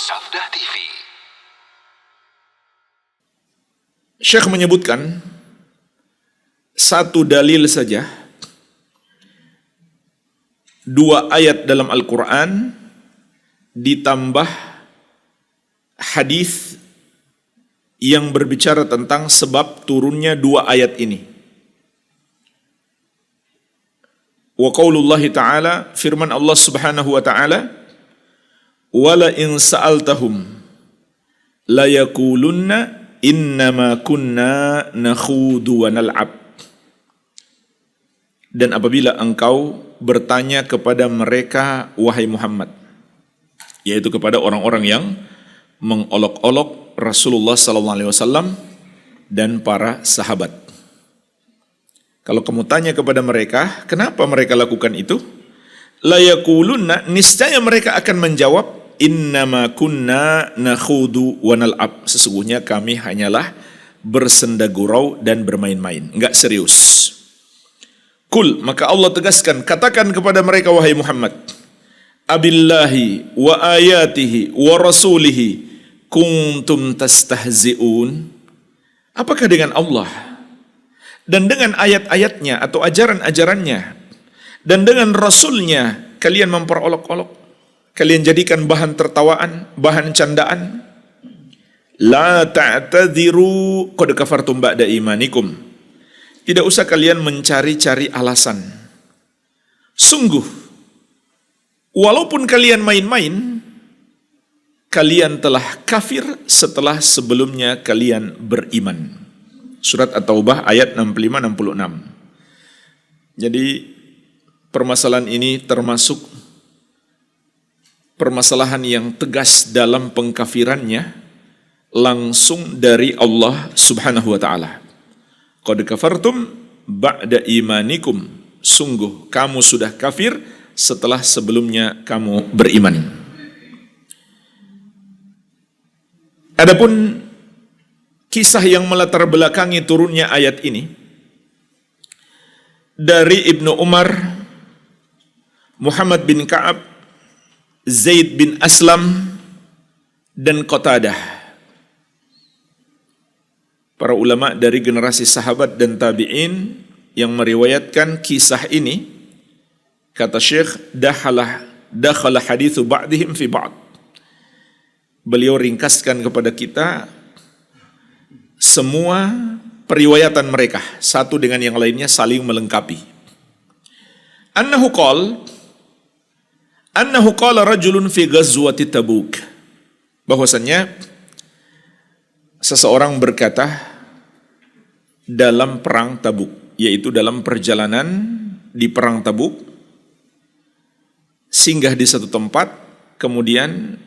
Sabda TV. Syekh menyebutkan satu dalil saja, dua ayat dalam Al-Quran ditambah hadis yang berbicara tentang sebab turunnya dua ayat ini. Wa qaulullahi ta'ala, firman Allah subhanahu wa ta'ala, wala in sa'altahum la yakulunna innama kunna nakhudu wa nal'ab. Dan apabila engkau bertanya kepada mereka, wahai Muhammad, yaitu kepada orang-orang yang mengolok-olok Rasulullah SAW dan para sahabat. Kalau kamu tanya kepada mereka, kenapa mereka lakukan itu? La yakulunna, niscaya mereka akan menjawab, innama kunna nakhudu wa nal'ab. Sesungguhnya kami hanyalah bersenda gurau dan bermain-main, enggak serius. Kul, maka Allah tegaskan, katakan kepada mereka, wahai Muhammad, abillahi wa ayatihi wa rasulihi kuntum tastahzi'un. Apakah dengan Allah dan dengan ayat-ayatnya atau ajaran-ajarannya dan dengan Rasulnya kalian memperolok-olok, kalian jadikan bahan tertawaan, bahan candaan? La ta'tadiru qad kafartum ba'da imanikum. Tidak usah kalian mencari-cari alasan. Sungguh, walaupun kalian main-main, kalian telah kafir setelah sebelumnya kalian beriman. Surat At-Taubah ayat 65-66. Jadi permasalahan ini termasuk permasalahan yang tegas dalam pengkafirannya langsung dari Allah Subhanahu wa taala. Qad kafartum ba'da imanikum. Sungguh kamu sudah kafir setelah sebelumnya kamu beriman. Adapun kisah yang melatar belakangi turunnya ayat ini dari Ibnu Umar, Muhammad bin Ka'ab, Zaid bin Aslam, dan Qatadah. Para ulama dari generasi sahabat dan tabi'in yang meriwayatkan kisah ini, kata Syekh, dakhala hadithu ba'dihim fi ba'd. Beliau ringkaskan kepada kita semua periwayatan mereka, satu dengan yang lainnya saling melengkapi. Annahu qala rajulun fi ghazwati Tabuk. Bahwasannya seseorang berkata dalam perang Tabuk, yaitu dalam perjalanan di perang Tabuk, singgah di satu tempat, kemudian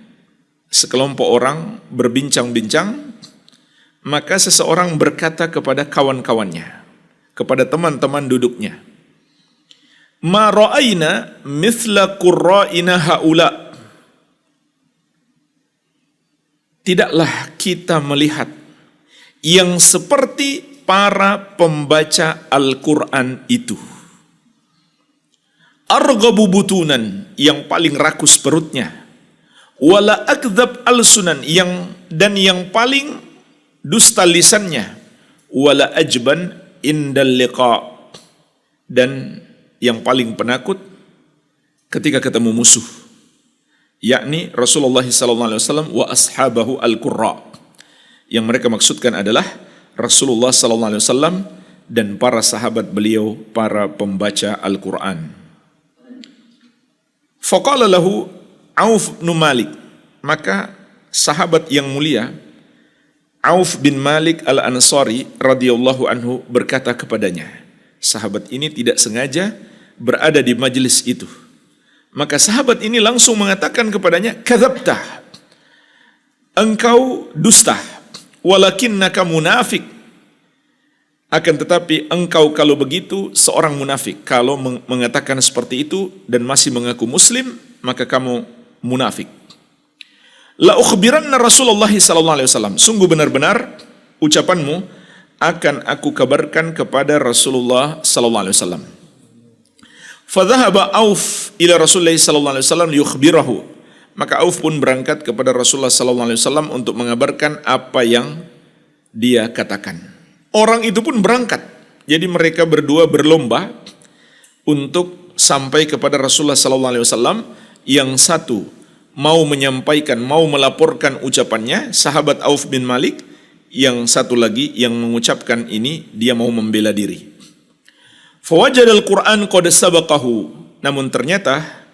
sekelompok orang berbincang-bincang. Maka seseorang berkata kepada kawan-kawannya, kepada teman-teman duduknya, ma ra'ayna mithla qurra'ina haula. Tidaklah kita melihat yang seperti para pembaca Al-Quran itu. Arghabu butunan, yang paling rakus perutnya. Wala akdzab al-sunan, yang paling dusta lisannya. Wala ajban indal liqa, dan yang paling penakut ketika ketemu musuh, yakni Rasulullah SAW wa ashabahu al-qurra. Yang mereka maksudkan adalah Rasulullah SAW dan para sahabat beliau, para pembaca Al-Quran. Faqala lahu Auf bin Malik, maka sahabat yang mulia Auf bin Malik al-Ansari radhiyallahu anhu berkata kepadanya. Sahabat ini tidak sengaja berada di majelis itu. Maka sahabat ini langsung mengatakan kepadanya, kadzabta, engkau dusta, walakinnaka munafik. Akan tetapi engkau kalau begitu seorang munafik. Kalau mengatakan seperti itu dan masih mengaku muslim, maka kamu munafik. La ukhbiranna Rasulullah sallallahu alaihi wasallam. Sungguh benar-benar ucapanmu akan aku kabarkan kepada Rasulullah sallallahu alaihi wasallam. Fadhahaba Auf ila Rasulullah sallallahu alaihi wasallam yukhbirahu. Maka Auf pun berangkat kepada Rasulullah SAW untuk mengabarkan apa yang dia katakan. Orang itu pun berangkat. Jadi mereka berdua berlomba untuk sampai kepada Rasulullah SAW. Yang satu mau menyampaikan, mau melaporkan ucapannya, sahabat Auf bin Malik. Yang satu lagi yang mengucapkan ini, dia mau membela diri. Fawajadal Qur'an qad sabaqahu. Namun ternyata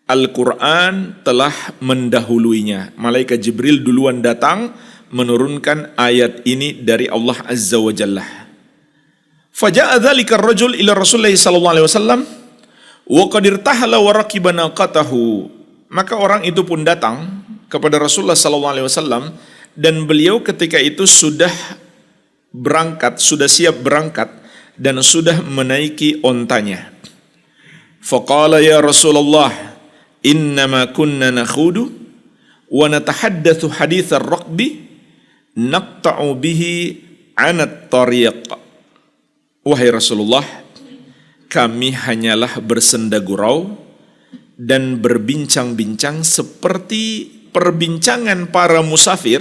Al-Quran telah mendahuluinya. Malaikat Jibril duluan datang menurunkan ayat ini dari Allah Azza wa Jalla. Faja'a dzalika ar-rajul ila Rasulullah sallallahu alaihi wasallam wa qad irtahala wa raqiba naqatahu. Maka orang itu pun datang kepada Rasulullah sallallahu alaihi wasallam dan beliau ketika itu sudah berangkat, sudah siap berangkat dan sudah menaiki ontanya. Faqala ya Rasulullah, innama kunna nakhudu wa natahaddatsu haditsar raqbi naqta'u bihi 'anat tariq. Wahai Rasulullah, kami hanyalah bersenda gurau dan berbincang-bincang seperti perbincangan para musafir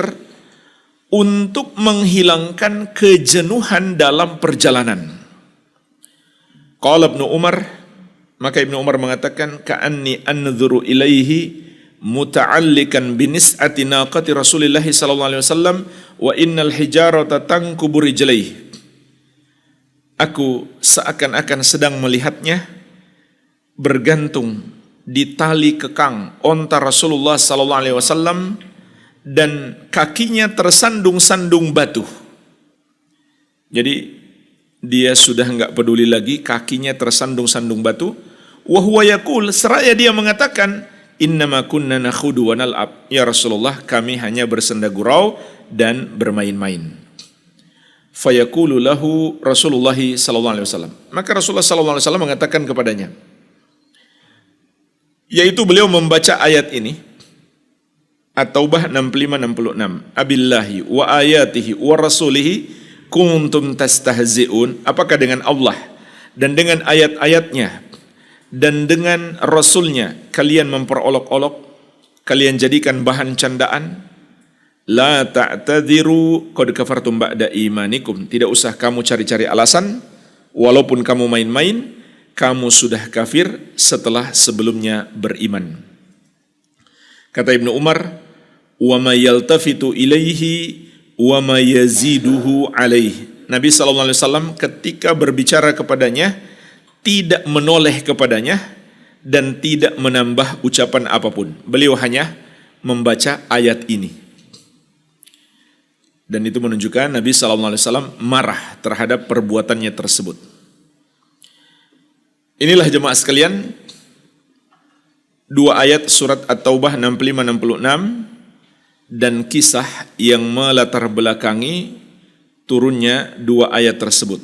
untuk menghilangkan kejenuhan dalam perjalanan. Qala Ibnu Umar, maka Ibnu Umar mengatakan, ka'anni anzuru ilaihi muta'allikan binis'ati naqati Rasulillah sallallahu alaihi wasallam wa innal hijarata tankubu rijlaihi. Aku seakan-akan sedang melihatnya bergantung di tali kekang onta Rasulullah sallallahu alaihi wasallam dan kakinya tersandung-sandung batu. Jadi dia sudah enggak peduli lagi, kakinya tersandung-sandung batu. Wa huwa yaqul, seraya dia mengatakan, innama kunna nakhudu wa nal'ab. Ya Rasulullah, kami hanya bersenda gurau dan bermain-main. Fayaqulu lahu Rasulullah sallallahu alaihi wasallam. Maka Rasulullah sallallahu alaihi wasallam mengatakan kepadanya, yaitu beliau membaca ayat ini, At-Taubah 65-66. Abillahi wa ayatihi wa rasulihi kuntum tastahzi'un. Apakah dengan Allah dan dengan ayat-ayatnya dan dengan Rasulnya kalian memperolok-olok, kalian jadikan bahan candaan? La ta'tadhiru qad kafartum ba'da imanikum. Tidak usah kamu cari-cari alasan, walaupun kamu main-main, kamu sudah kafir setelah sebelumnya beriman. Kata Ibnu Umar, wa ma yaltafitu ilaihi wa ma yaziduhu alaihi. Nabi SAW ketika berbicara kepadanya tidak menoleh kepadanya dan tidak menambah ucapan apapun. Beliau hanya membaca ayat ini. Dan itu menunjukkan Nabi SAW marah terhadap perbuatannya tersebut. Inilah jemaah sekalian, dua ayat surat At-Taubah 65-66 dan kisah yang melatar belakangi turunnya dua ayat tersebut.